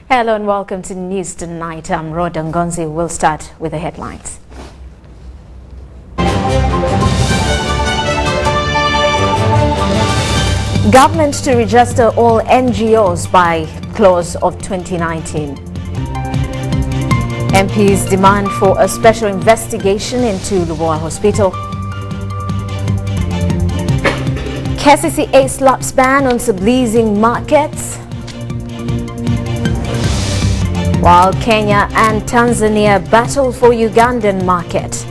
Hello and welcome to News Tonight. I'm Rhoda Ngonzi. We'll start with the headlines. Government to register all NGOs by close of 2019. MPs demand for a special investigation into Lubowa Hospital. KCCA slaps ban on subleasing markets. While Kenya and Tanzania battle for Ugandan market.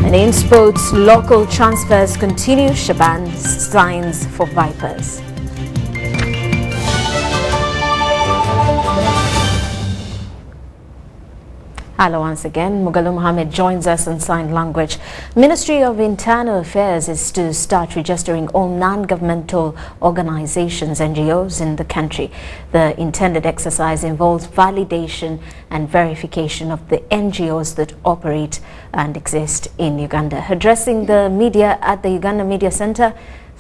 And in sports, local transfers continue. Shaban signs for Vipers. Hello once again. Mugalu Mohammed joins us on sign language. Ministry of Internal Affairs is to start registering all non-governmental organizations, NGOs, in the country. The intended exercise involves validation and verification of the NGOs that operate and exist in Uganda. Addressing the media at the Uganda Media Center,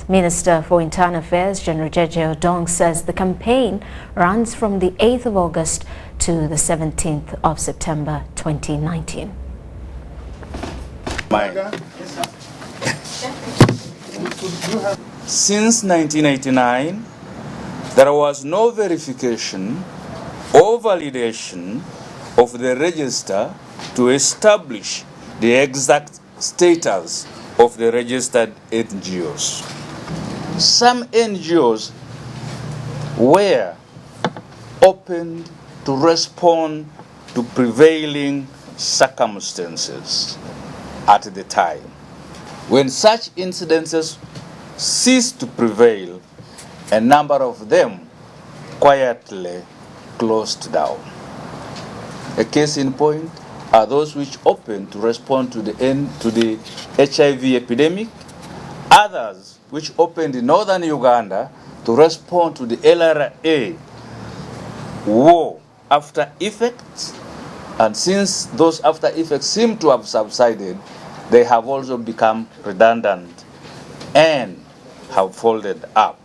Minister for Internal Affairs, General Jeje Odong, says the campaign runs from the 8th of August to the 17th of September 2019. Since 1989, there was no verification or validation of the register to establish the exact status of the registered NGOs. Some NGOs were opened to respond to prevailing circumstances at the time. When such incidences ceased to prevail, a number of them quietly closed down. A case in point are those which opened to respond to the HIV epidemic, others which opened in northern Uganda to respond to the LRA war after effects, and since those after effects seem to have subsided, they have also become redundant and have folded up.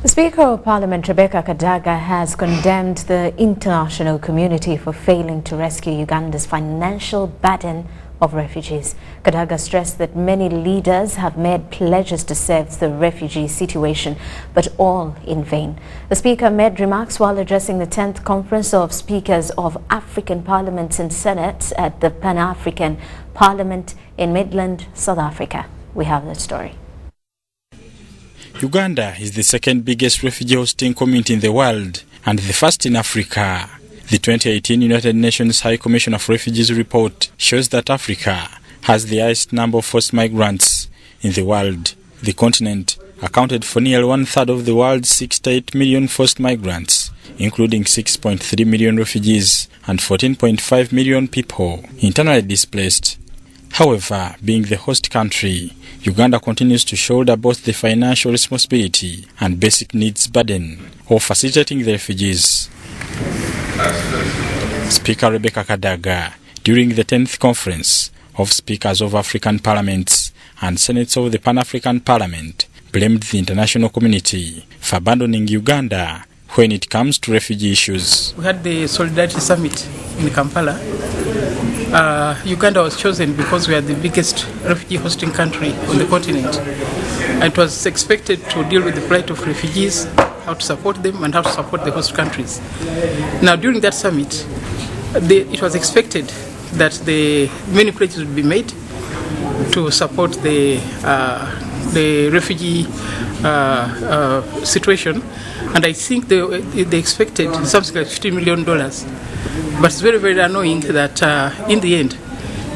The Speaker of Parliament, Rebecca Kadaga, has condemned the international community for failing to rescue Uganda's financial burden of refugees. Kadaga stressed that many leaders have made pledges to save the refugee situation, but all in vain. The Speaker made remarks while addressing the 10th Conference of Speakers of African Parliaments and Senates at the Pan-African Parliament in Midland, South Africa. We have that story. Uganda is the second biggest refugee hosting community in the world and the first in Africa. The 2018 United Nations High Commission of Refugees report shows that Africa has the highest number of forced migrants in the world. The continent accounted for nearly one-third of the world's 68 million forced migrants, including 6.3 million refugees and 14.5 million people internally displaced. However, being the host country, Uganda continues to shoulder both the financial responsibility and basic needs burden of facilitating the refugees. Speaker Rebecca Kadaga, during the 10th Conference of Speakers of African Parliaments and Senates of the Pan-African Parliament, blamed the international community for abandoning Uganda when it comes to refugee issues. We had the Solidarity Summit in Kampala. Uganda was chosen because we are the biggest refugee hosting country on the continent. And it was expected to deal with the plight of refugees, how to support them and how to support the host countries. Now, during that summit, it was expected that many pledges would be made to support the refugee situation. And I think they expected something like $50 million. But it's very, very annoying that in the end,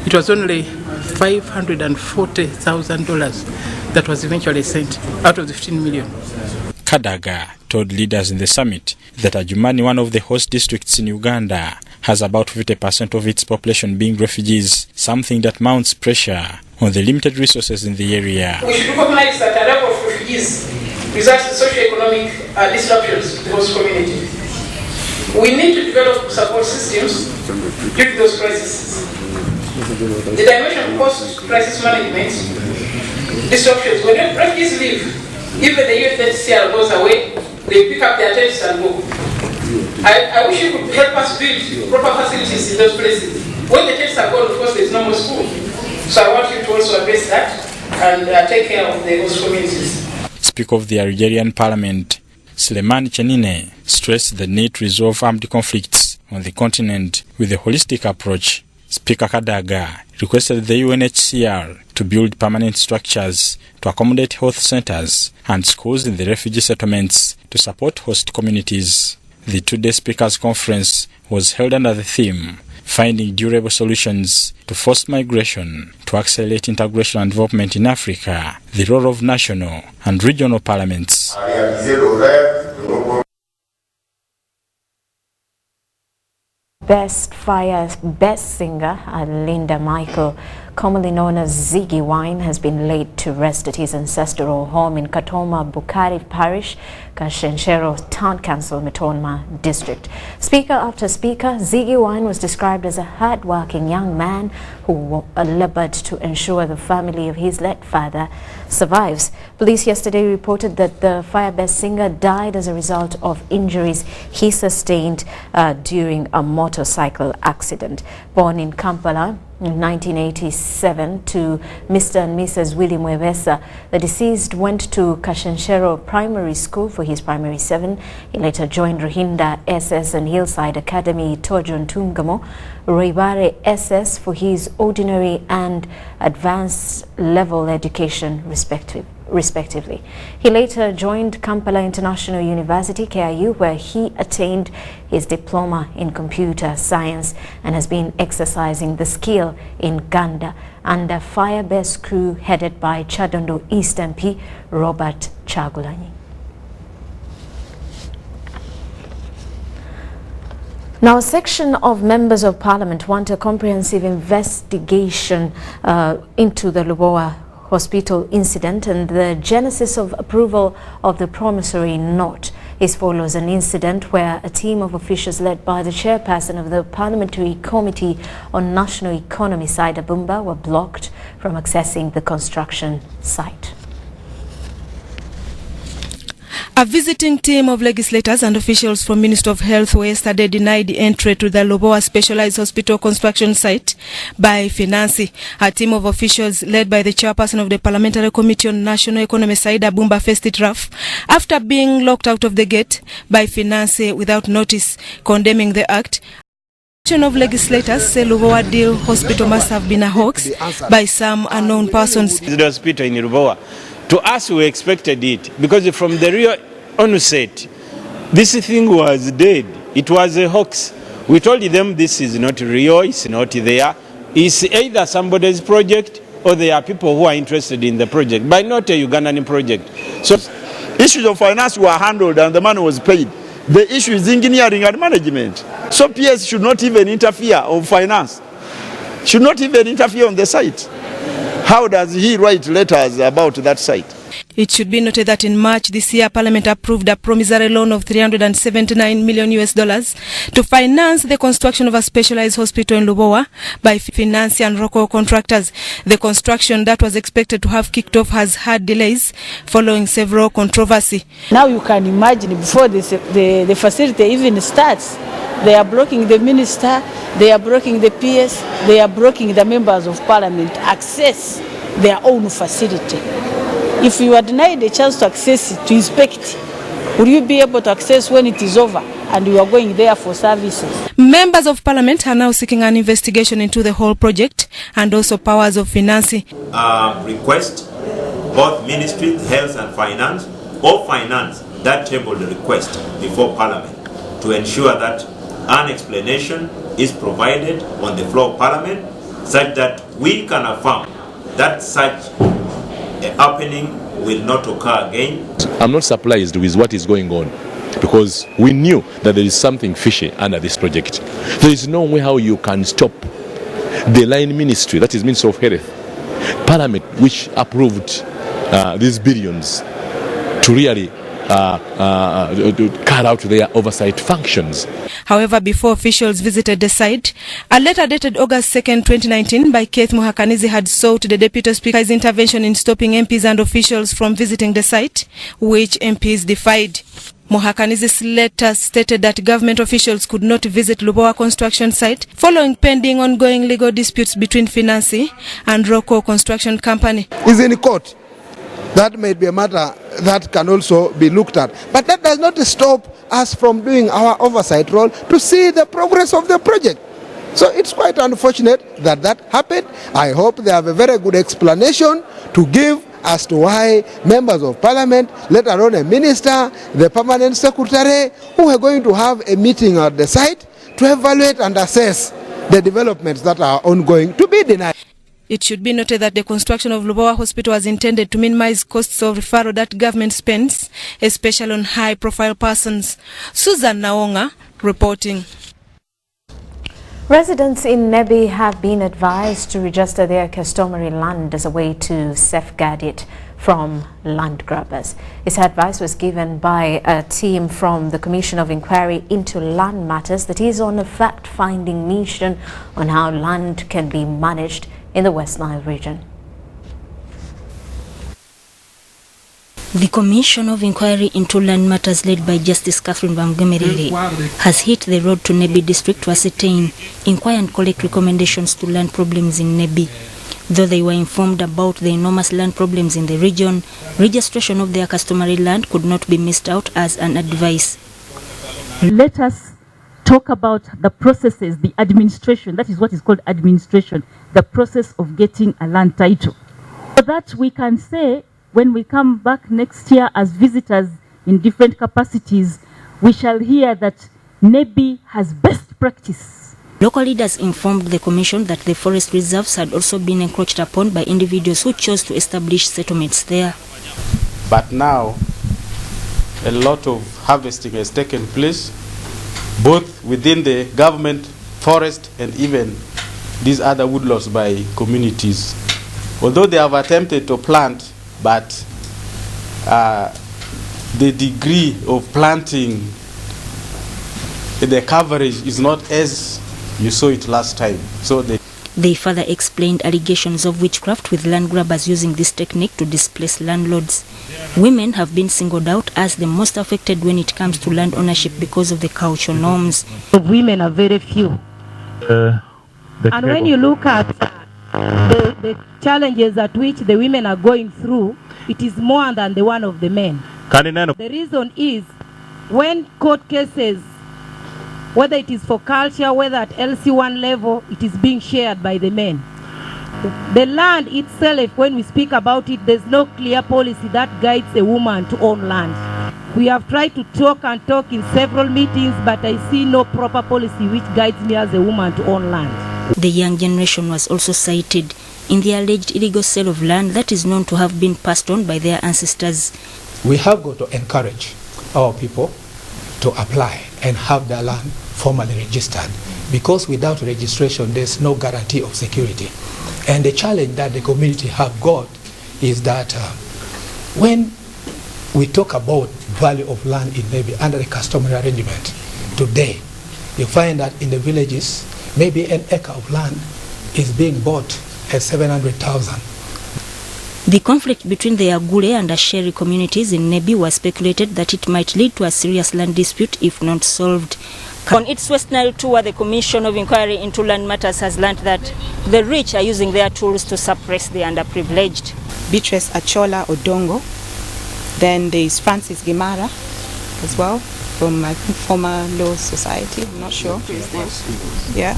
it was only $540,000 that was eventually sent out of the 15 million. Kadaga told leaders in the summit that Adjumani, one of the host districts in Uganda, has about 50% of its population being refugees, something that mounts pressure on the limited resources in the area. We should recognize that a number of refugees result in socio-economic disruptions to the host community. We need to develop support systems during those crises. The dimension of post-crisis management disruptions. When refugees leave, even the UNHCR goes away, they pick up their tents and go. I wish you could help us build proper facilities in those places. When the tents are gone, of course, there's no more school. So I want you to also address that and take care of the host communities. Speaker of the Algerian Parliament, Suleiman Chenine, stressed the need to resolve armed conflicts on the continent with a holistic approach. Speaker Kadaga requested the UNHCR to build permanent structures to accommodate health centers and schools in the refugee settlements to support host communities. The two-day Speakers' Conference was held under the theme, Finding Durable Solutions to Forced Migration to Accelerate Integration and Development in Africa, the role of national and regional parliaments. Best singer, Linda Michael, commonly known as Ziggy Wine, has been laid to rest at his ancestral home in Katoma Bukari Parish, Kashenshero Town Council, Mitonma District. Speaker after speaker, Ziggy Wine was described as a hard-working young man who labored to ensure the family of his late father survives. Police yesterday reported that the fire-best singer died as a result of injuries he sustained during a motorcycle accident. Born in Kampala in 1987 to Mr. and Mrs. Willie Mwebesa, the deceased went to Kashenshero Primary School for his primary 7. He later joined Ruhinda SS and Hillside Academy Tojo Ntungamo, Roibare SS for his ordinary and advanced level education respectively. He later joined Kampala International University, KIU, where he attained his diploma in computer science and has been exercising the skill in Ganda under fire-based crew headed by Chadondo East MP Robert Chagulanyi. Now, a section of members of parliament want a comprehensive investigation into the Lubowa hospital incident, and the genesis of approval of the promissory note follows an incident where a team of officials led by the chairperson of the Parliamentary Committee on National Economy, Saida Bumba, were blocked from accessing the construction site. A visiting team of legislators and officials from Ministry of Health were yesterday denied the entry to the Lubowa Specialized Hospital construction site by Finance. A team of officials led by the chairperson of the Parliamentary Committee on National Economy, Saida Bumba, faced it rough after being locked out of the gate by Finance without notice, condemning the act. Of legislators say Lubowa Deal Hospital must have been a hoax by some unknown persons. The hospital in Lubowa, to us we expected it because from the real onset this thing was dead. It was a hoax. We told them this is not real, it's not there. It's either somebody's project or there are people who are interested in the project, but not a Ugandan project. So issues of finance were handled and the money was paid. The issue is engineering and management. So PS should not even interfere on finance, should not even interfere on the site. How does he write letters about that site? It should be noted that in March this year, Parliament approved a promissory loan of $379 million to finance the construction of a specialized hospital in Lubowa by Finance and local contractors. The construction that was expected to have kicked off has had delays following several controversy. Now you can imagine before the facility even starts, they are blocking the minister, they are blocking the PS, they are blocking the members of Parliament access their own facility. If you are denied a chance to access it, to inspect, will you be able to access when it is over and you are going there for services? Members of Parliament are now seeking an investigation into the whole project and also powers of Finance. Request both Ministry, Health and Finance, or Finance that table the request before Parliament to ensure that an explanation is provided on the floor of Parliament such that we can affirm that such a happening will not occur again. I'm not surprised with what is going on because we knew that there is something fishy under this project. There is no way how you can stop the line ministry, that is Ministry of Health, Parliament, which approved these billions to really carry out their oversight functions. However, before officials visited the site, a letter dated August 2nd, 2019 by Keith Muhakanizi had sought the Deputy Speaker's intervention in stopping MPs and officials from visiting the site, which MPs defied. Muhakanizi's letter stated that government officials could not visit Lubowa construction site following pending ongoing legal disputes between Finansi and Rocco Construction Company. Is in court. That may be a matter that can also be looked at. But that does not stop us from doing our oversight role to see the progress of the project. So it's quite unfortunate that that happened. I hope they have a very good explanation to give as to why members of parliament, let alone a minister, the permanent secretary, who are going to have a meeting at the site to evaluate and assess the developments that are ongoing, to be denied. It should be noted that the construction of Lubowa Hospital was intended to minimize costs of referral that government spends, especially on high-profile persons. Susan Naonga reporting. Residents in Nebi have been advised to register their customary land as a way to safeguard it from land grabbers. This advice was given by a team from the Commission of Inquiry into Land Matters that is on a fact-finding mission on how land can be managed in the West Nile region. The Commission of Inquiry into Land Matters led by Justice Catherine Bamgemerere has hit the road to Nebi district to ascertain, inquire and collect recommendations to land problems in Nebi. Though they were informed about the enormous land problems in the region, registration of their customary land could not be missed out as an advice. Let us talk about the processes, the administration, that is what is called administration, the process of getting a land title. So that we can say, when we come back next year as visitors in different capacities, we shall hear that Nebi has best practice. Local leaders informed the Commission that the forest reserves had also been encroached upon by individuals who chose to establish settlements there. But now, a lot of harvesting has taken place, both within the government forest and even these other woodlots by communities. Although they have attempted to plant, but the degree of planting, the coverage is not as you saw it last time. So they further explained allegations of witchcraft with land grabbers using this technique to displace landlords. Women have been singled out as the most affected when it comes to land ownership because of the cultural norms. Women are very few. And when you look at the challenges at which the women are going through, it is more than the one of the men. The reason is when court cases, whether it is for culture, whether at LC1 level, it is being shared by the men. The land itself, when we speak about it, there's no clear policy that guides a woman to own land. We have tried to talk in several meetings, but I see no proper policy which guides me as a woman to own land. The young generation was also cited in the alleged illegal sale of land that is known to have been passed on by their ancestors. We have got to encourage our people to apply and have their land formally registered, because without registration there's no guarantee of security. And the challenge that the community have got is that when we talk about value of land in Nebi under the customary arrangement, today you find that in the villages maybe an acre of land is being bought at 700,000. The conflict between the Agule and Asheri communities in Nebi was speculated that it might lead to a serious land dispute if not solved. On its West Nile tour, the Commission of Inquiry into Land Matters has learned that the rich are using their tools to suppress the underprivileged. Beatrice Achola Odongo, then there is Francis Gimara as well, from I think former Law Society, I'm not sure. Yeah,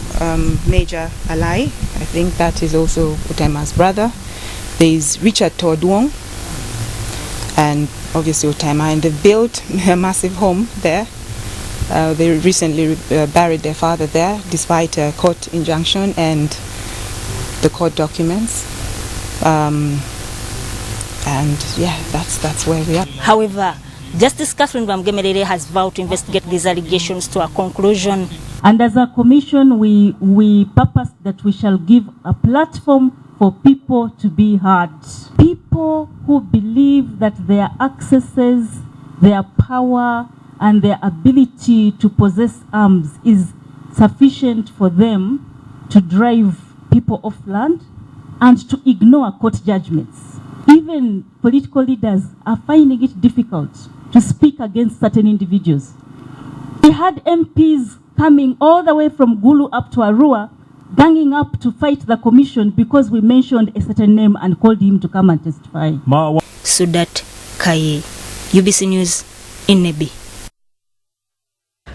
Major Alai, I think that is also Utaima's brother. There is Richard Todwong and obviously Utaima, and they built a massive home there. They recently buried their father there despite a court injunction and the court documents. And yeah, that's where we are. However, Justice Catherine Bamgemerere has vowed to investigate these allegations to a conclusion. And as a commission, we purpose that we shall give a platform for people to be heard. People who believe that their accesses their power and their ability to possess arms is sufficient for them to drive people off land and to ignore court judgments. Even political leaders are finding it difficult to speak against certain individuals. We had MPs coming all the way from Gulu up to Arua, ganging up to fight the commission because we mentioned a certain name and called him to come and testify. Sudat Kaye, UBC News in Nebi.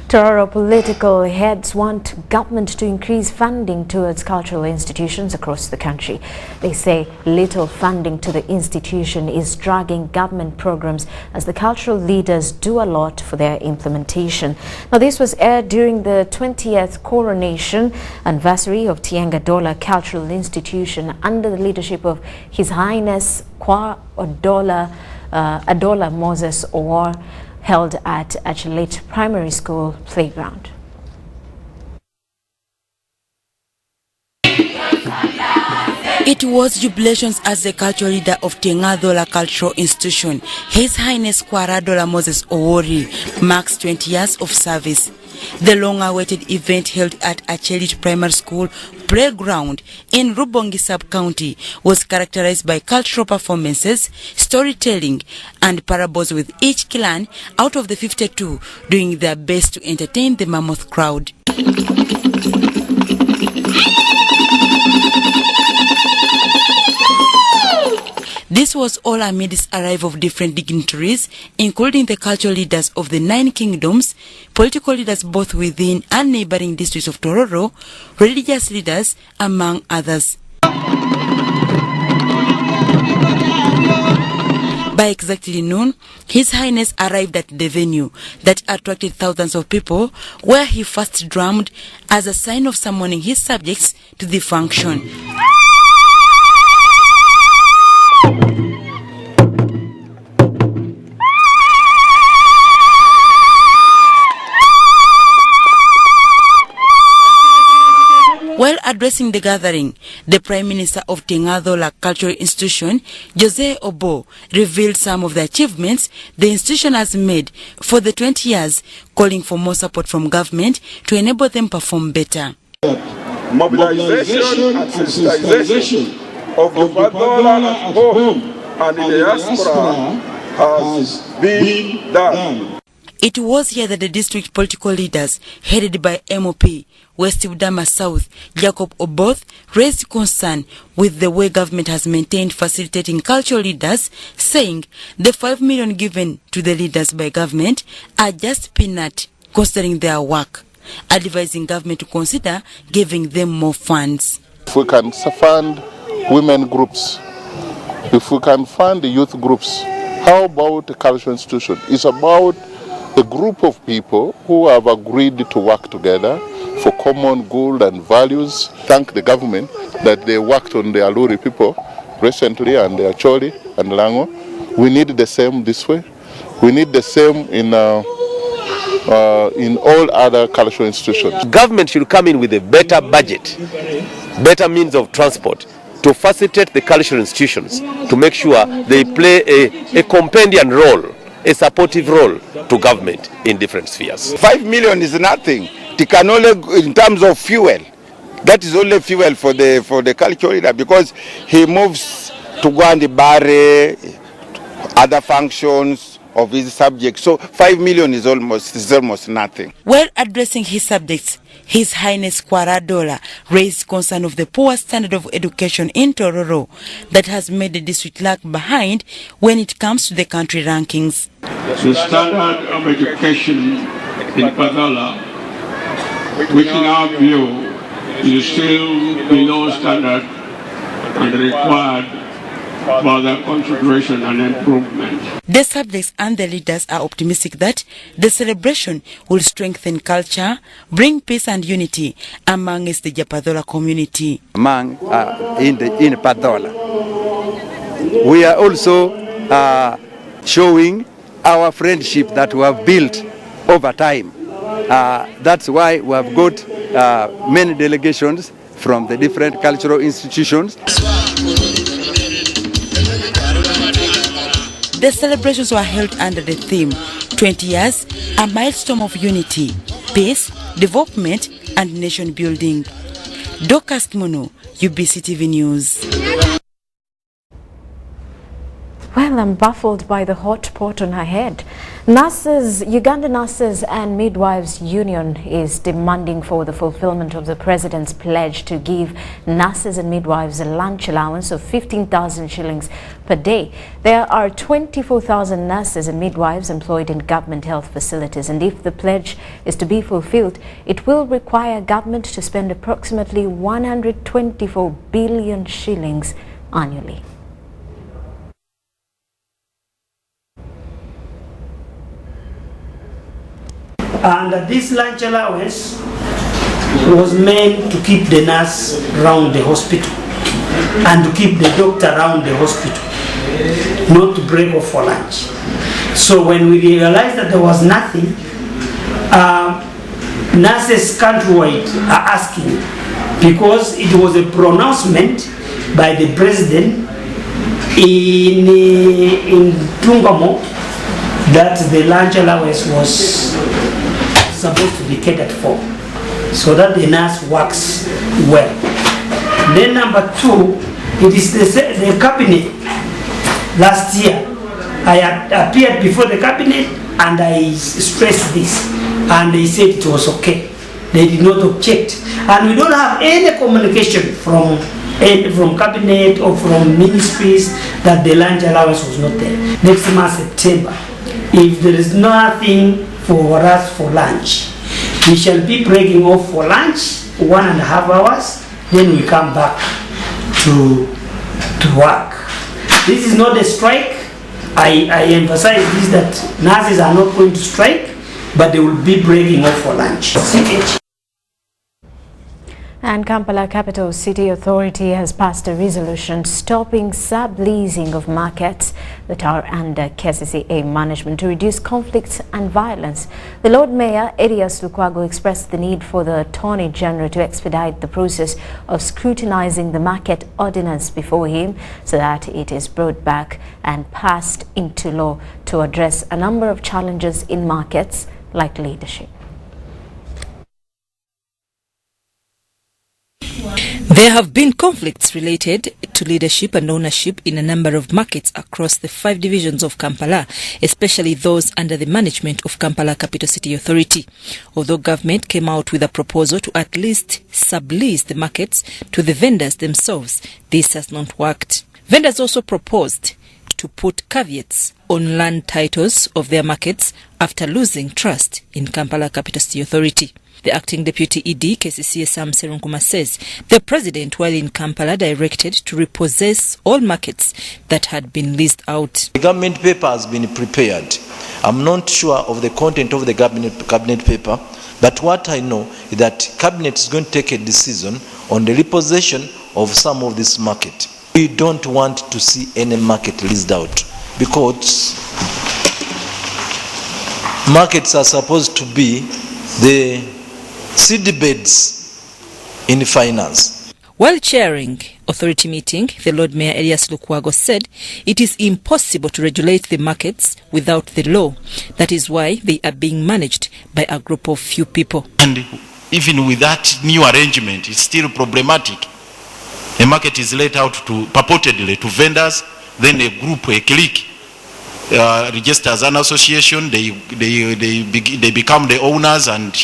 Tororo political heads want government to increase funding towards cultural institutions across the country. They say little funding to the institution is dragging government programs as the cultural leaders do a lot for their implementation. Now, this was aired during the 20th coronation anniversary of Tienga Dola Cultural Institution under the leadership of His Highness Kwa Adola Moses Owar, held at Achilit Primary School playground. It was jubilations as the cultural leader of Tienga Dola Cultural Institution, His Highness Kwaradola Moses Owori, marks 20 years of service. The long-awaited event held at Achilit Primary School playground in Rubongi sub-county was characterized by cultural performances, storytelling, and parables, with each clan out of the 52 doing their best to entertain the mammoth crowd. This was all amidst arrival of different dignitaries, including the cultural leaders of the 9 kingdoms, political leaders both within and neighboring districts of Tororo, religious leaders, among others. By exactly noon, His Highness arrived at the venue that attracted thousands of people, where he first drummed as a sign of summoning his subjects to the function. While addressing the gathering, the Prime Minister of Tienga Dola Cultural Institution, Jose Obo, revealed some of the achievements the institution has made for the 20 years, calling for more support from government to enable them perform better. Mobilization and sensitization of the Badola at home and in the diaspora has been done. It was here that the district political leaders, headed by MOP West Udama South, Jacob Oboth, raised concern with the way government has maintained facilitating cultural leaders, saying the 5 million given to the leaders by government are just peanut considering their work, advising government to consider giving them more funds. If we can fund women groups, if we can fund the youth groups, how about the cultural institution? It's about a group of people who have agreed to work together for common goal and values. Thank the government that they worked on the Aluri people recently and the Acholi and Lango. We need the same this way. We need the same in all other cultural institutions. Government should come in with a better budget, better means of transport to facilitate the cultural institutions, to make sure they play a companion role, a supportive role to government in different spheres. 5 million is nothing. It can only, in terms of fuel, that is only fuel for the cultural leader, because he moves to go and barre other functions of his subjects. So 5 million is almost nothing. While addressing his subjects, His Highness Kwaradola raised concern of the poor standard of education in Tororo that has made the district lag behind when it comes to the country rankings. The standard of education in Padola, which in our view is still below standard and required further consideration and improvement. The subjects and the leaders are optimistic that the celebration will strengthen culture, bring peace and unity amongst the Japadola community. In Padola, we are also showing our friendship that we have built over time. That's why we have got many delegations from the different cultural institutions. The celebrations were held under the theme 20 years, a milestone of unity, peace, development, and nation building. Dorcas Kimono, UBC TV News. Well, I'm baffled by the hot pot on her head. Uganda Nurses and Midwives Union is demanding for the fulfillment of the President's pledge to give nurses and midwives a lunch allowance of 15,000 shillings per day. There are 24,000 nurses and midwives employed in government health facilities, and if the pledge is to be fulfilled, it will require government to spend approximately 124 billion shillings annually. And this lunch allowance was meant to keep the nurse around the hospital and to keep the doctor around the hospital, not to break off for lunch. So when we realized that there was nothing, nurses countrywide are asking, because it was a pronouncement by the president in Tungamo that the lunch allowance was supposed to be catered for, so that the nurse works well. Then number two, it is the cabinet. Last year, I appeared before the cabinet and I stressed this, and they said it was okay. They did not object, and we don't have any communication from cabinet or from ministries that the lunch allowance was not there. Next month, September, if there is nothing for us for lunch, we shall be breaking off for lunch 1.5 hours, then we come back to work. This is not a strike. I emphasize this, that nurses are not going to strike, but they will be breaking off for lunch. And Kampala Capital City Authority has passed a resolution stopping subleasing of markets that are under KCCA management to reduce conflicts and violence. The Lord Mayor, Elias Lukwago, expressed the need for the Attorney General to expedite the process of scrutinizing the market ordinance before him so that it is brought back and passed into law to address a number of challenges in markets like leadership. There have been conflicts related to leadership and ownership in a number of markets across the 5 divisions of Kampala, especially those under the management of Kampala Capital City Authority. Although government came out with a proposal to at least sublease the markets to the vendors themselves, this has not worked. Vendors also proposed to put caveats on land titles of their markets after losing trust in Kampala Capital City Authority. The acting deputy ED, KCCA Sam Serunkuma, says the president, while in Kampala, directed to repossess all markets that had been leased out. The government paper has been prepared. I'm not sure of the content of the cabinet paper, but what I know is that cabinet is going to take a decision on the repossession of some of this market. We don't want to see any market leased out, because markets are supposed to be the seedbeds in finance. While chairing authority meeting, the Lord Mayor Elias Lukwago said it is impossible to regulate the markets without the law. That is why they are being managed by a group of few people. And even with that new arrangement, it's still problematic. A market is let out to purportedly to vendors, then a group, a clique, registers an association, they become the owners, and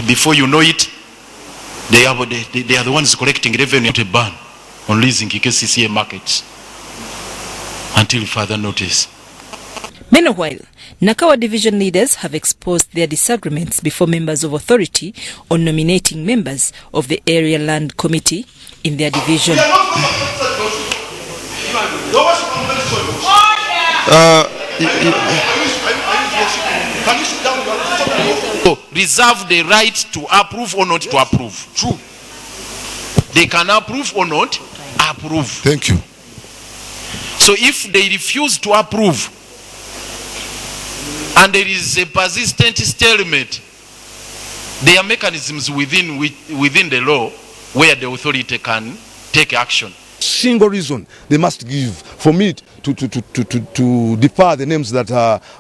before you know it, they are the ones collecting revenue to ban on leasing KCCA markets until further notice. Meanwhile, Nakawa division leaders have exposed their disagreements before members of authority on nominating members of the area land committee in their division. Reserve the right to approve or not to approve. True. They can approve or not approve. Thank you. So if they refuse to approve and there is a persistent stalemate, there are mechanisms within the law where the authority can take action. single reason they must give for me to defer the names that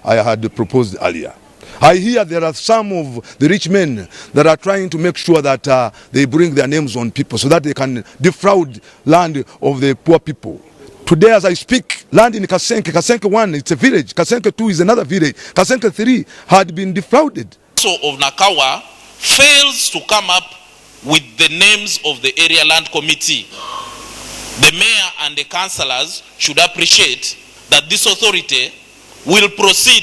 I had proposed earlier. I hear there are some of the rich men that are trying to make sure that they bring their names on people so that they can defraud land of the poor people. Today as I speak, land in Kasenke 1, it's a village, Kasenke 2 is another village, Kasenke 3 had been defrauded. So of Nakawa fails to come up with the names of the area land committee. The mayor and the councillors should appreciate that this authority will proceed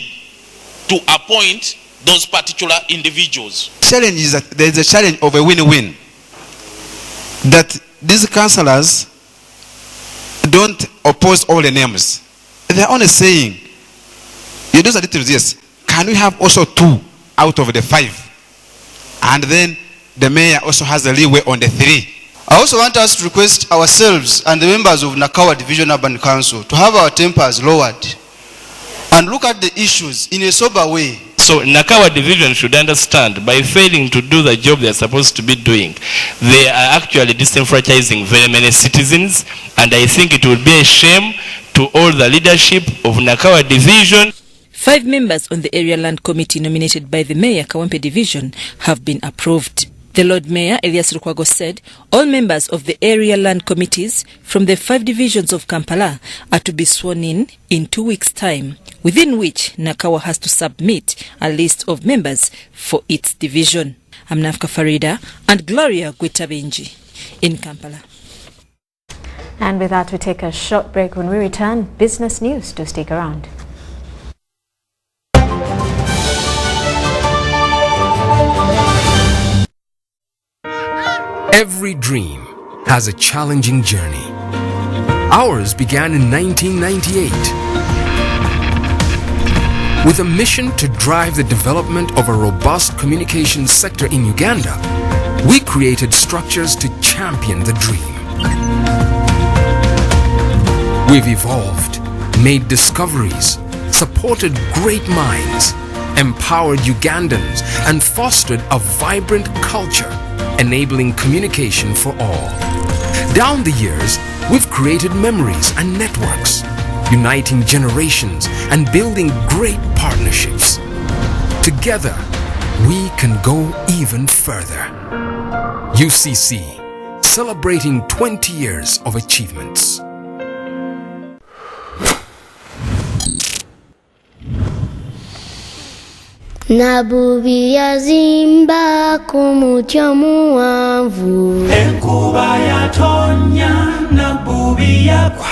to appoint those particular individuals. Challenge is that there is a challenge of a win-win. That these councillors don't oppose all the names. They're only saying, you do the details, yes, can we have also 2 out of the 5? And then the mayor also has the leeway on the 3. I also want us to request ourselves and the members of Nakawa Division Urban Council to have our tempers lowered and look at the issues in a sober way. So Nakawa Division should understand, by failing to do the job they are supposed to be doing, they are actually disenfranchising very many citizens, and I think it would be a shame to all the leadership of Nakawa Division. 5 members on the Area Land Committee nominated by the Mayor Kawempe Division have been approved. The Lord Mayor, Elias Lukwago, said all members of the Area Land Committees from the 5 divisions of Kampala are to be sworn in 2 weeks' time, within which Nakawa has to submit a list of members for its division. I'm Nafka Farida and Gloria Gwetabenji in Kampala. And with that, we take a short break. When we return, business news. Do stick around. Every dream has a challenging journey. Ours began in 1998 with a mission to drive the development of a robust communications sector in Uganda. We created structures to champion the dream. We've evolved, made discoveries, supported great minds, empowered Ugandans, and fostered a vibrant culture, enabling communication for all. Down the years, we've created memories and networks, uniting generations and building great partnerships. Together, we can go even further. UCC, celebrating 20 years of achievements. Nabubi yazimba kumutya muwanvu enkuba yatonya nabubi yakwa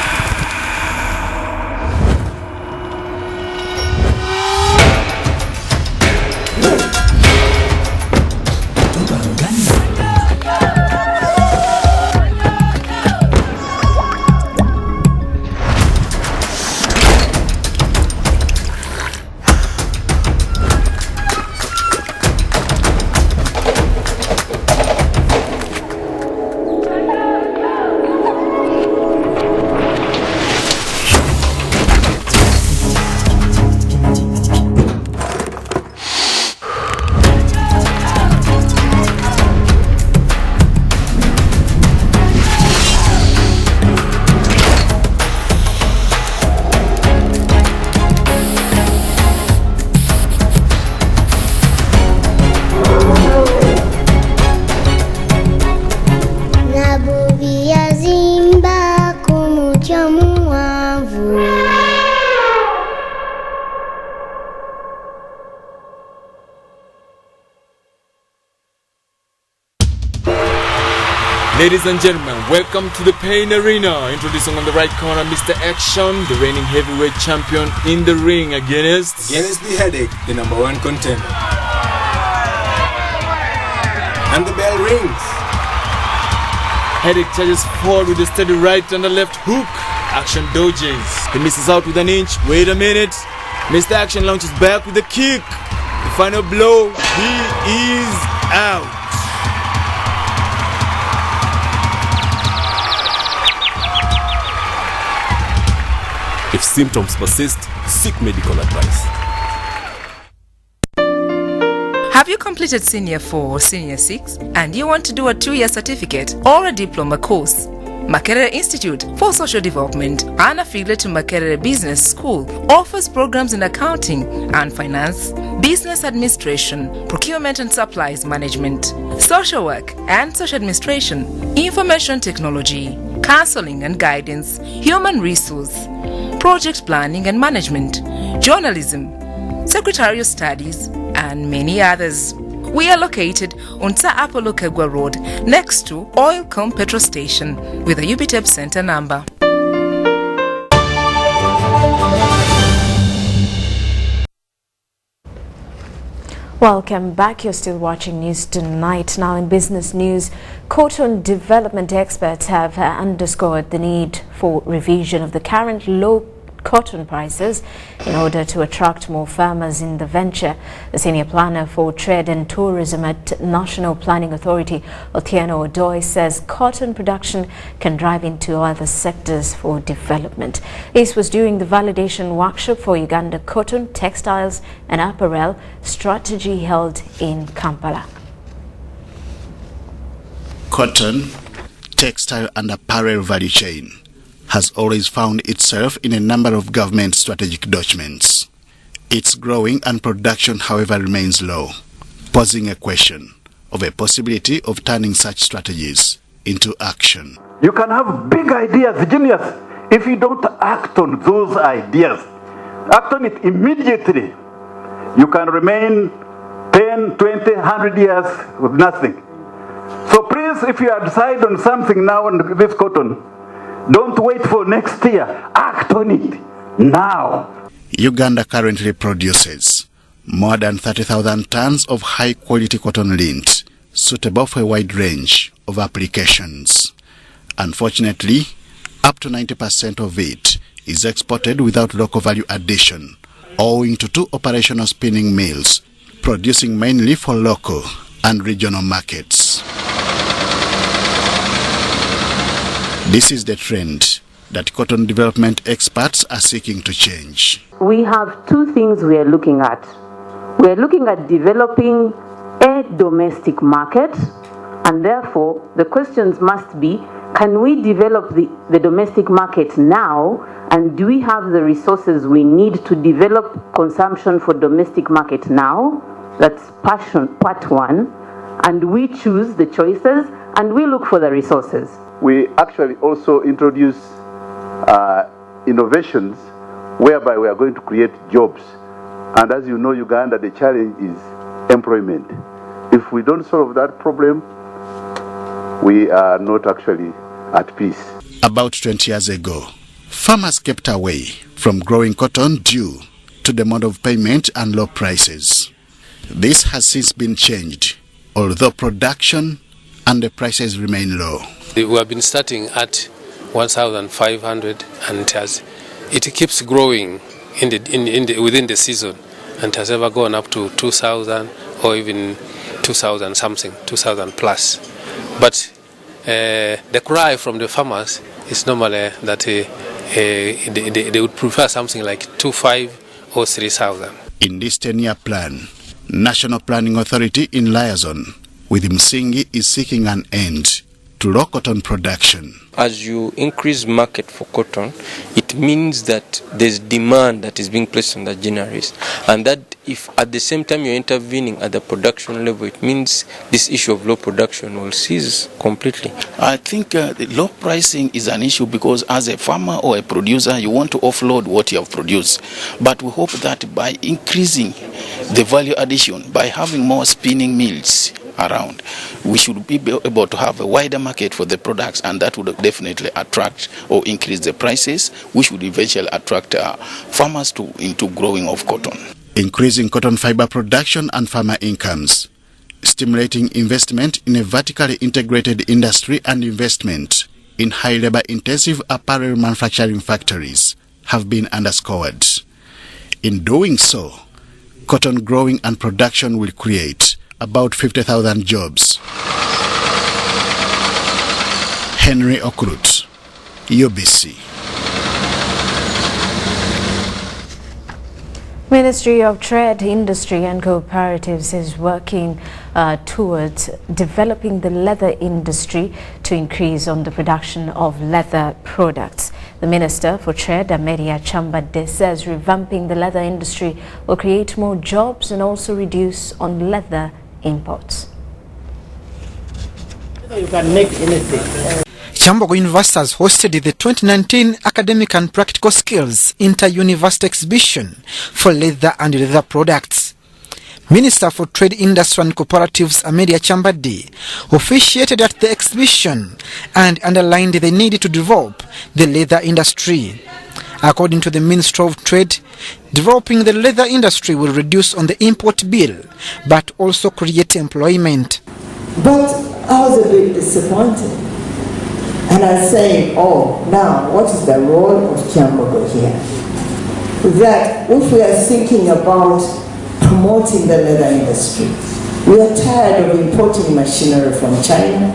Ladies and gentlemen, welcome to the Pain Arena. Introducing on the right corner, Mr. Action, the reigning heavyweight champion in the ring against the Headache, the #1 contender. And the bell rings. Headache charges forward with a steady right and a left hook. Action dodges. He misses out with an inch. Wait a minute. Mr. Action launches back with a kick. The final blow. He is out. If symptoms persist, seek medical advice. Have you completed Senior 4 or Senior 6 and you want to do a 2-year certificate or a diploma course? Makerere Institute for Social Development, an affiliate to Makerere Business School, offers programs in accounting and finance, business administration, procurement and supplies management, social work and social administration, information technology, counseling and guidance, human resource, project planning and management, journalism, secretarial studies, and many others. We are located on Sa Apollo Kegwa Road, next to Oilcom Petrol Station, with a UBTEP Center number. Welcome back. You're still watching News Tonight. Now in business news, cotton development experts have underscored the need for revision of the current low cotton prices in order to attract more farmers in the venture. The senior planner for trade and tourism at National Planning Authority, Otieno Odoi, says cotton production can drive into other sectors for development. This was during the validation workshop for Uganda Cotton, Textiles and Apparel Strategy held in Kampala. Cotton, textile and apparel value chain has always found itself in a number of government strategic documents. Its growing and production, however, remains low, posing a question of a possibility of turning such strategies into action. You can have big ideas, genius, if you don't act on those ideas. Act on it immediately. You can remain 10, 20, 100 years with nothing. So please, if you decide on something now on this cotton, don't wait for next year. Act on it now. Uganda currently produces more than 30,000 tons of high-quality cotton lint, suitable for a wide range of applications. Unfortunately, up to 90% of it is exported without local value addition, owing to two operational spinning mills, producing mainly for local and regional markets. This is the trend that cotton development experts are seeking to change. We have two things we are looking at. We are looking at developing a domestic market, and therefore the questions must be, can we develop the domestic market now, and do we have the resources we need to develop consumption for domestic market now? That's part one. And we choose the choices and we look for the resources. We actually also introduce innovations whereby we are going to create jobs. And as you know, Uganda, the challenge is employment. If we don't solve that problem, we are not actually at peace. About 20 years ago, farmers kept away from growing cotton due to the mode of payment and low prices. This has since been changed, although production and the prices remain low. We have been starting at 1,500 and it keeps growing within the season, and has ever gone up to 2,000 or even 2,000 something, 2,000 plus. But the cry from the farmers is normally that they would prefer something like 2,500 or 3,000. In this 10-year plan, National Planning Authority in liaison with Msingi is seeking an end to low cotton production. As you increase market for cotton, it means that there's demand that is being placed on the generaries, and that if at the same time you're intervening at the production level, it means this issue of low production will cease completely. I think the low pricing is an issue because as a farmer or a producer, you want to offload what you have produced. But we hope that by increasing the value addition, by having more spinning mills around, we should be able to have a wider market for the products, and that would definitely attract or increase the prices, which would eventually attract farmers into growing of cotton. Increasing cotton fiber production and farmer incomes, stimulating investment in a vertically integrated industry and investment in high labor-intensive apparel manufacturing factories have been underscored. In doing so, cotton growing and production will create about 50,000 jobs. Henry Okrut, UBC. Ministry of Trade, Industry and Cooperatives is working towards developing the leather industry to increase on the production of leather products. The Minister for Trade, Amelia Chambade, says revamping the leather industry will create more jobs and also reduce on leather imports. You can make anything. Chambogo University has hosted the 2019 Academic and Practical Skills Inter-University Exhibition for leather and leather products. Minister for Trade, Industry and Cooperatives Amelia Chambade officiated at the exhibition and underlined the need to develop the leather industry. According to the Ministry of Trade, developing the leather industry will reduce on the import bill, but also create employment. But I was a bit disappointed. And I say, oh, now what is the role of Chambogo here? That if we are thinking about promoting the leather industry, we are tired of importing machinery from China.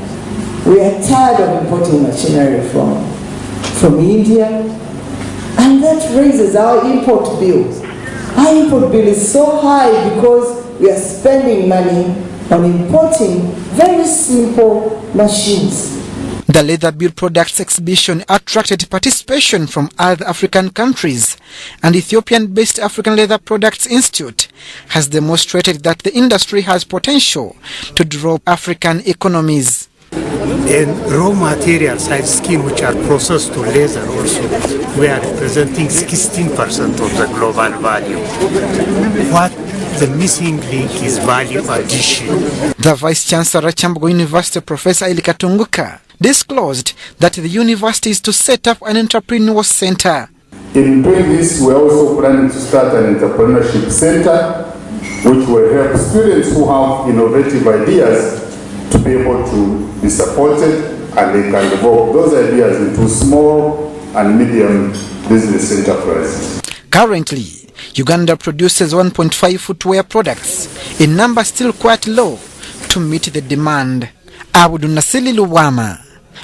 We are tired of importing machinery from India. And that raises our import bills. Our import bill is so high because we are spending money on importing very simple machines. The Leather Build Products exhibition attracted participation from other African countries, and Ethiopian-based African Leather Products Institute has demonstrated that the industry has potential to develop African economies. And raw materials like skin, which are processed to leather also, we are representing 16% of the global value. What the missing link is value addition. The Vice Chancellor at Chambogo University, Professor Eli Katunguka, disclosed that the university is to set up an entrepreneurial center. In doing this, we are also planning to start an entrepreneurship center which will help students who have innovative ideas to be able to be supported, and they can develop those ideas into small and medium business enterprises. Currently, Uganda produces 1.5 footwear products, a number still quite low to meet the demand. Abudu Nasili Luwama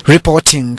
reporting.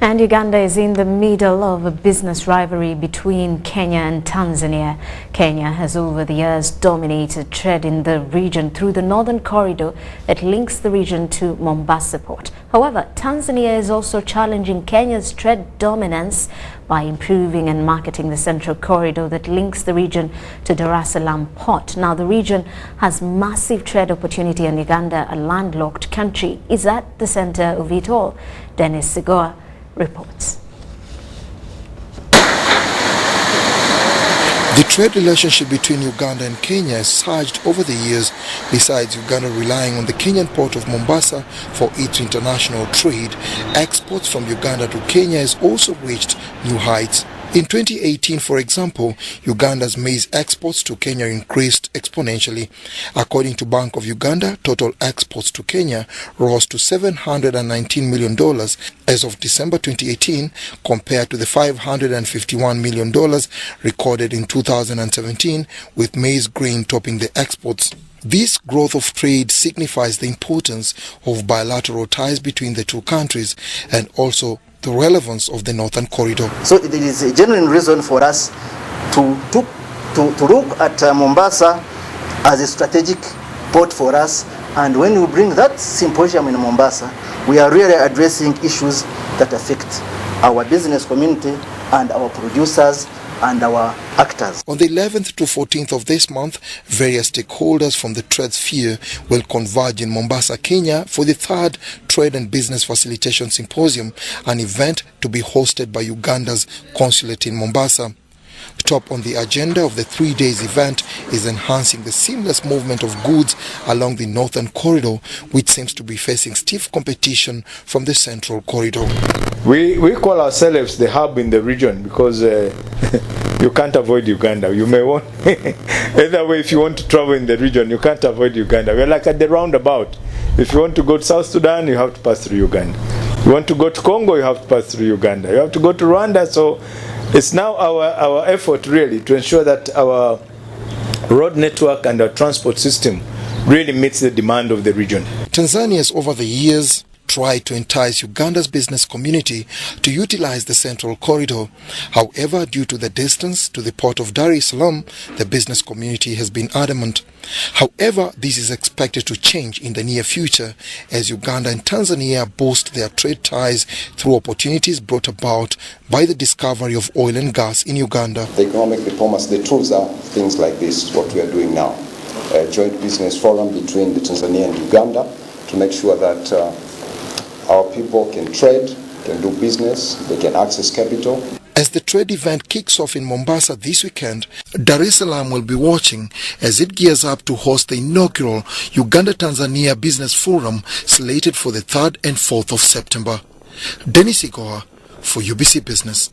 And Uganda is in the middle of a business rivalry between Kenya and Tanzania. Kenya has over the years dominated trade in the region through the northern corridor that links the region to Mombasa port. However, Tanzania is also challenging Kenya's trade dominance by improving and marketing the central corridor that links the region to Dar es Salaam port. Now, the region has massive trade opportunity, and Uganda, a landlocked country, is at the center of it all. Dennis Sigoa reports. The trade relationship between Uganda and Kenya has surged over the years, besides Uganda relying on the Kenyan port of Mombasa for its international trade. Exports from Uganda to Kenya has also reached new heights. In 2018, for example, Uganda's maize exports to Kenya increased exponentially. According to Bank of Uganda, total exports to Kenya rose to $719 million as of December 2018, compared to the $551 million recorded in 2017, with maize grain topping the exports. This growth of trade signifies the importance of bilateral ties between the two countries and also the relevance of the Northern Corridor. So it is a genuine reason for us to look at Mombasa as a strategic port for us, and when we bring that symposium in Mombasa, we are really addressing issues that affect our business community and our producers and our actors. On the 11th to 14th of this month, various stakeholders from the trade sphere will converge in Mombasa, Kenya for the third Trade and Business Facilitation Symposium, an event to be hosted by Uganda's consulate in Mombasa. Top on the agenda of the 3 days event is enhancing the seamless movement of goods along the Northern Corridor, which seems to be facing stiff competition from the Central Corridor. We call ourselves the hub in the region because you can't avoid Uganda. You may want, either way, if you want to travel in the region, you can't avoid Uganda. We're like at the roundabout. If you want to go to South Sudan, you have to pass through Uganda. You want to go to Congo, you have to pass through Uganda. You have to go to Rwanda. So it's now our effort really to ensure that our road network and our transport system really meets the demand of the region. Tanzania has over the years tried to entice Uganda's business community to utilize the Central Corridor. However, due to the distance to the port of Dar es Salaam, the business community has been adamant. However, this is expected to change in the near future as Uganda and Tanzania boost their trade ties through opportunities brought about by the discovery of oil and gas in Uganda. The economic diplomacy, the tools are things like this, what we are doing now. A joint business forum between the Tanzania and Uganda to make sure that our people can trade, can do business, they can access capital. As the trade event kicks off in Mombasa this weekend, Dar es Salaam will be watching as it gears up to host the inaugural Uganda-Tanzania Business Forum slated for the 3rd and 4th of September. Dennis Igoa for UBC Business.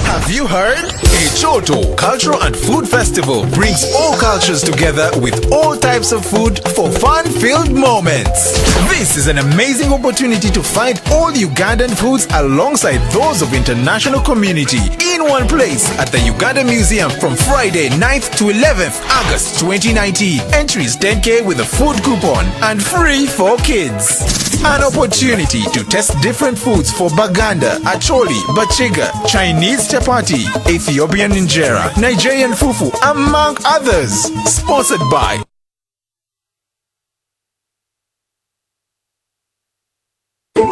Have you heard? Echoto Cultural and Food Festival brings all cultures together with all types of food for fun-filled moments. This is an amazing opportunity to find all Ugandan foods alongside those of international community in one place at the Uganda Museum from Friday 9th to 11th August 2019. Entry is 10K with a food coupon and free for kids. An opportunity to test different foods for Baganda, Acholi, Bachiga, Chinese chapati, Ethiopian injera, Nigerian fufu, among others. Sponsored by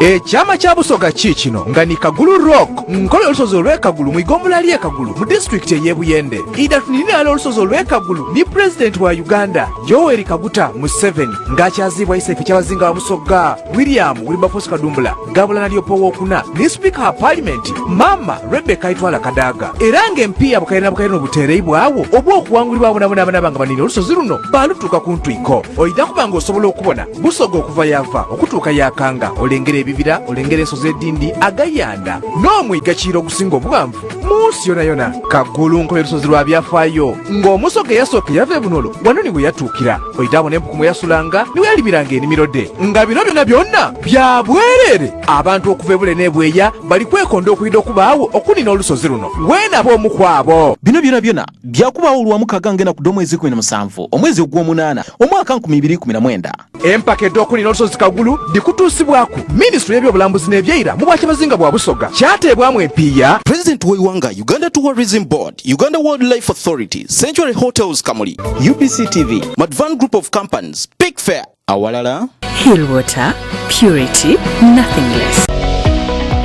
Ekyama kya Busoga kikino nga ni Kagulu Rock nkola olusozi olw'Ekagulu mu igombolola ly'Ekagulu mu district y'Ebuyende. Ida tuninira olusozi olw'Ekagulu ni President wa Uganda Yoweri Kaguta Museveni ng'akyazibwa Isaife ky'abazinga wa Busoga William Wilberforce Kadumbula Gabula Nalyopo wokuna ni Speaker wa Parliament Mama Rebecca Itwala Kadaga era ng'empiya bukalina obuteereyi bwawo obw'okuwangulibwa abonabona nga banina olusozi luno baalutuuka ku ntwiko oyida kubanga osobola okubona Busoga okuva yava okutuuka yakanga olengera ebibira olengera ensozi edindi agayanda n'omwiga kiro okusinga obuwanvu munsi yonayona Kagulu nkola olusozi lwa byafaayo ng'Omusoga eyasooka yava ebunolo wano niwe yatuukira oyitaabo n'empuku mwe yasulanga niwe yalibiranga enimiro de nga bino byonna bya bwereere abantu okuva ebule n'ebweya bali kwekonda okuyida okubaawo okunina olusozi luno weenaba omu kwabo bino byonna byakubaawo olwamukaga ngenda ku omwezi 17 omwezi ogw'omunaana omwaka 2019 empaka edda okunina olusozi Kagulu dikutuusibwaku Ministry y'ebyobulambuzi n'ebyeyira mu bwakyabazinga bwa Busoga kyateebwamu empiya President w'Iwanga Uganda Tourism Board Uganda Wildlife Authority Sanctuary Hotels Kamuli UBC TV Madvan Group of Companies Big Fair awalala Hillwater Purity nothing less.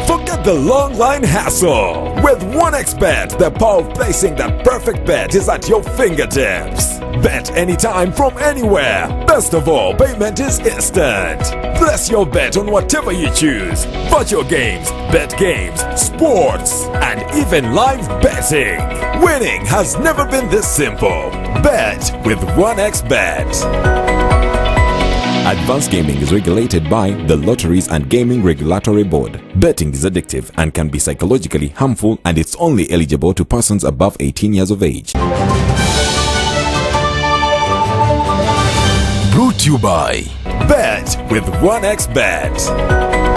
Forget the long line hassle. With 1xBet, the power of placing that perfect bet is at your fingertips. Bet anytime from anywhere. Best of all, payment is instant. Place your bet on whatever you choose. Virtual games, bet games, sports, and even live betting. Winning has never been this simple. Bet with 1xBet. Advanced gaming is regulated by the Lotteries and Gaming Regulatory Board. Betting is addictive and can be psychologically harmful, and it's only eligible to persons above 18 years of age. Brought to you by Bet with 1xBet.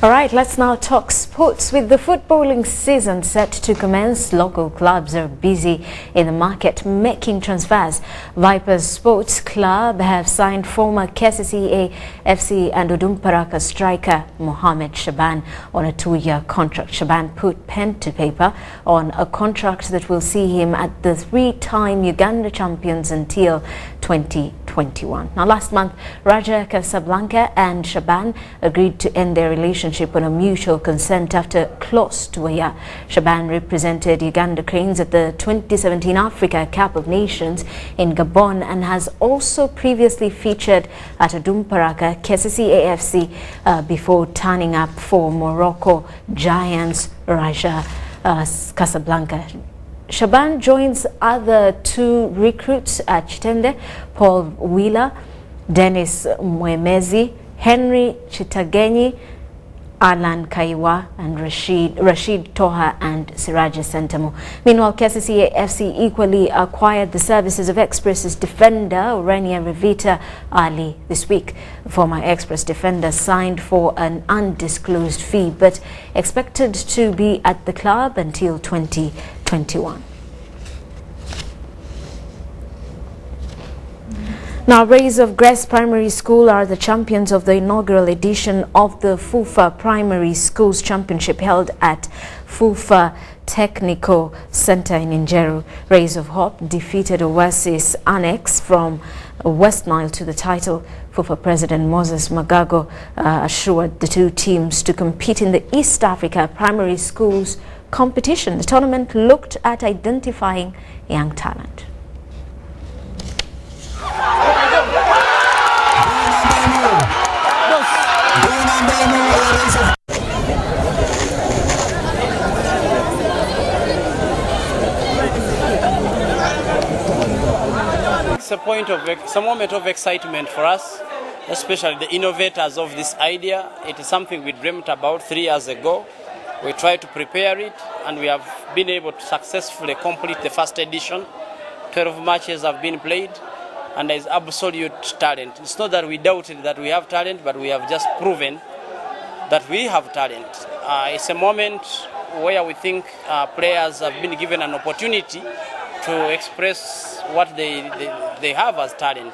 All right, let's now talk sports. With the footballing season set to commence, local clubs are busy in the market making transfers. Vipers Sports Club have signed former KCCA FC and Udumparaka striker Mohamed Shaban on a 2-year contract. Shaban put pen to paper on a contract that will see him at the 3-time Uganda champions until 2021. Now, last month, Raja Casablanca and Shaban agreed to end their relationship on a mutual consent after close to a year. Shaban represented Uganda Cranes at the 2017 Africa Cup of Nations in Gabon and has also previously featured at Udumparaka KCCA FC before turning up for Morocco giants Raja Casablanca. Shaban joins other 2 recruits at Chitende, Paul Wheeler, Dennis Mwemezi, Henry Chitagenyi, Alan Kaiwa and Rashid Toha and Siraja Sentamu. Meanwhile, KCCA FC equally acquired the services of Express's defender Urania Revita Ali this week. The former Express defender signed for an undisclosed fee but expected to be at the club until 2021. Now, Rays of Grace Primary School are the champions of the inaugural edition of the FUFA Primary Schools Championship held at FUFA Technical Center in Injeru. Rays of Hope defeated Oasis Annex from West Nile to the title. FUFA President Moses Magago assured the two teams to compete in the East Africa Primary Schools competition. The tournament looked at identifying young talent. It's a moment of excitement for us, especially the innovators of this idea. It is something we dreamt about 3 years ago. We tried to prepare it and we have been able to successfully complete the first edition. 12 matches have been played and there is absolute talent. It's not that we doubted that we have talent, but we have just proven that we have talent. It's a moment where we think players have been given an opportunity to express what they have as talent.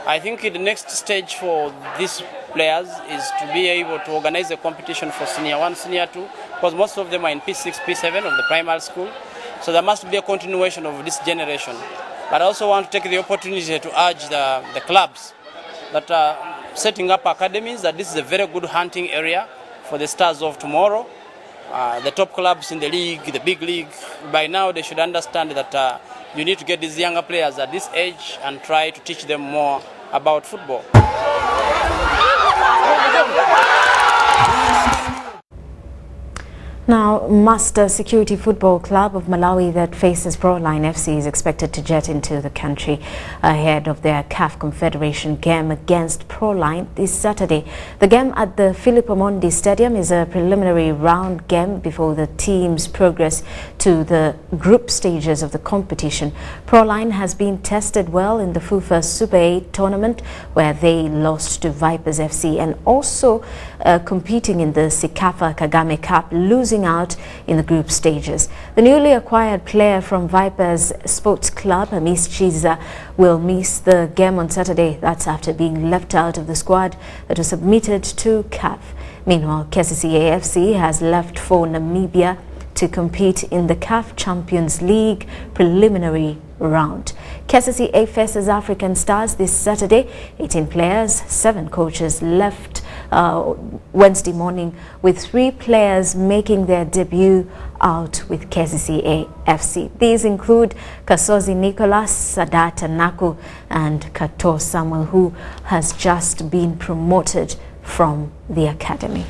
I think the next stage for these players is to be able to organize a competition for Senior 1, Senior 2, because most of them are in P6, P7 of the primary school. So there must be a continuation of this generation. But I also want to take the opportunity to urge the clubs that are setting up academies that this is a very good hunting area for the stars of tomorrow. The top clubs in the league, the big league, by now they should understand that you need to get these younger players at this age and try to teach them more about football. Now, Master Security Football Club of Malawi that faces Proline FC is expected to jet into the country ahead of their CAF Confederation game against Proline this Saturday. The game at the Philip Omondi Stadium is a preliminary round game before the teams progress to the group stages of the competition. Proline has been tested well in the FUFA Super 8 tournament where they lost to Vipers FC and also competing in the Sikafa Kagame Cup, losing out in the group stages. The newly acquired player from Vipers Sports Club, Amis Chiza, will miss the game on Saturday. That's after being left out of the squad that was submitted to CAF. Meanwhile, KCCA FC has left for Namibia to compete in the CAF Champions League preliminary round. KCCA faces African Stars this Saturday. 18 players, 7 coaches left Wednesday morning, with 3 players making their debut out with KCCA FC. These include Kasozi Nicholas, Sadata Naku and Kato Samuel, who has just been promoted from the academy.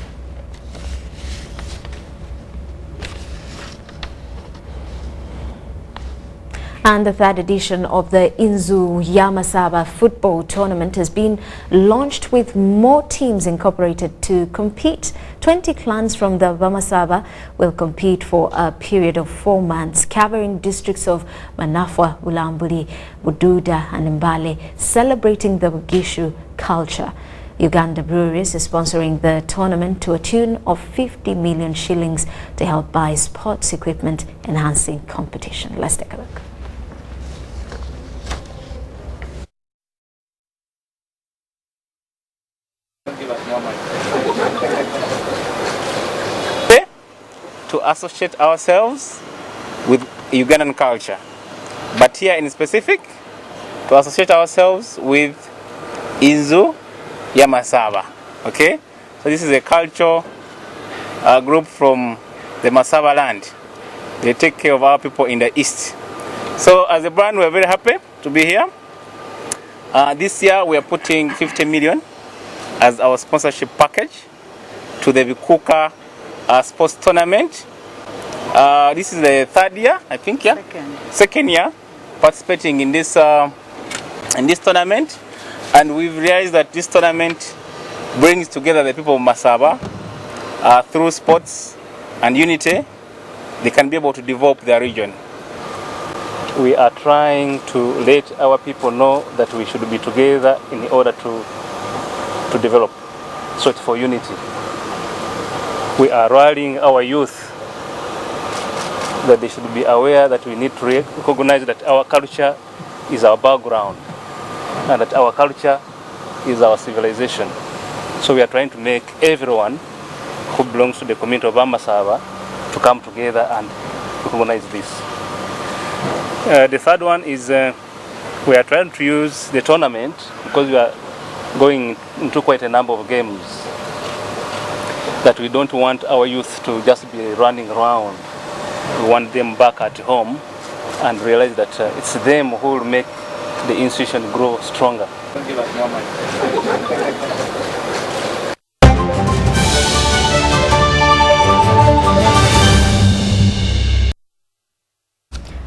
And the third edition of the Inzu Yamasaba football tournament has been launched with more teams incorporated to compete. 20 clans from the Yamasaba will compete for a period of 4 months, covering districts of Manafwa, Ulambuli, Bududa and Mbale, celebrating the Bugishu culture. Uganda Breweries is sponsoring the tournament to a tune of 50 million shillings to help buy sports equipment, enhancing competition. Let's take a look. To associate ourselves with Ugandan culture, but here in specific to associate ourselves with Inzu Yamasaba. Okay, so this is a cultural group from the Masaba land. They take care of our people in the east. So as a brand, we're very happy to be here. This year we are putting 50 million as our sponsorship package to the Vikuka sports tournament. This is the 3rd year, I think, yeah? Second year participating in this tournament, and we've realized that this tournament brings together the people of Masaba through sports and unity, they can be able to develop their region. We are trying to let our people know that we should be together in order to develop. So it's for unity. We are rallying our youth that they should be aware that we need to recognize that our culture is our background and that our culture is our civilization. So we are trying to make everyone who belongs to the community of Amasaba to come together and recognize this. The third one is we are trying to use the tournament because we are going into quite a number of games that we don't want our youth to just be running around. We want them back at home and realize that it's them who will make the institution grow stronger.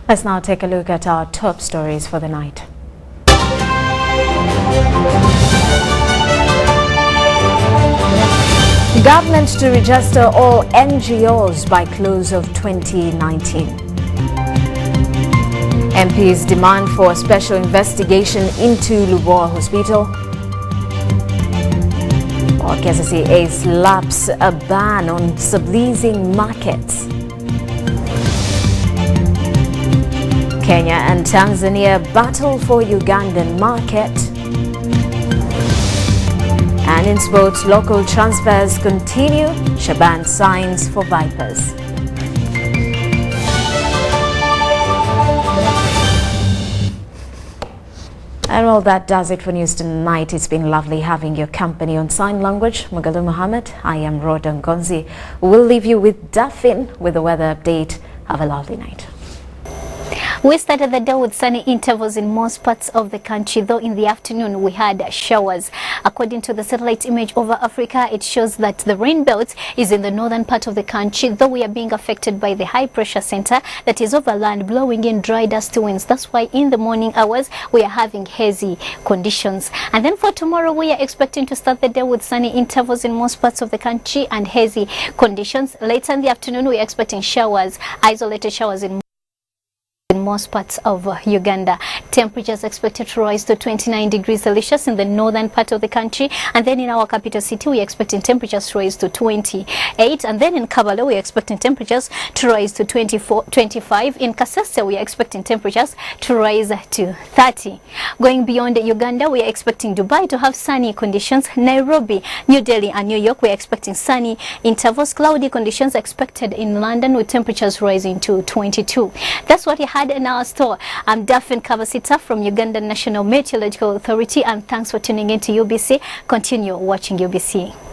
Let's now take a look at our top stories for the night. Government to register all NGOs by close of 2019. MPs demand for a special investigation into Luboa Hospital. Or KCCA slaps a ban on subleasing markets. Kenya and Tanzania battle for Ugandan market. And in sports, local transfers continue. Shaban signs for Vipers. And well, that does it for news tonight. It's been lovely having your company on Sign Language. Magalu Mohammed, I am Rhoda Ngonzi. We'll leave you with Duffin with the weather update. Have a lovely night. We started the day with sunny intervals in most parts of the country, though in the afternoon we had showers. According to the satellite image over Africa, it shows that the rain belt is in the northern part of the country, though we are being affected by the high pressure center that is over land, blowing in dry dusty winds. That's why in the morning hours we are having hazy conditions. And then for tomorrow we are expecting to start the day with sunny intervals in most parts of the country and hazy conditions. Later in the afternoon we are expecting showers, isolated showers in most parts of Uganda. Temperatures expected to rise to 29 degrees Celsius in the northern part of the country, and then in our capital city we are expecting temperatures to rise to 28, and then in Kampala we are expecting temperatures to rise to 25. In Kasese we are expecting temperatures to rise to 30. Going beyond Uganda, we are expecting Dubai to have sunny conditions. Nairobi, New Delhi and New York we are expecting sunny intervals. Cloudy conditions expected in London with temperatures rising to 22. That's what you had in our store. I'm Daphne Kabasita from Uganda National Meteorological Authority, and thanks for tuning in to UBC. Continue watching UBC.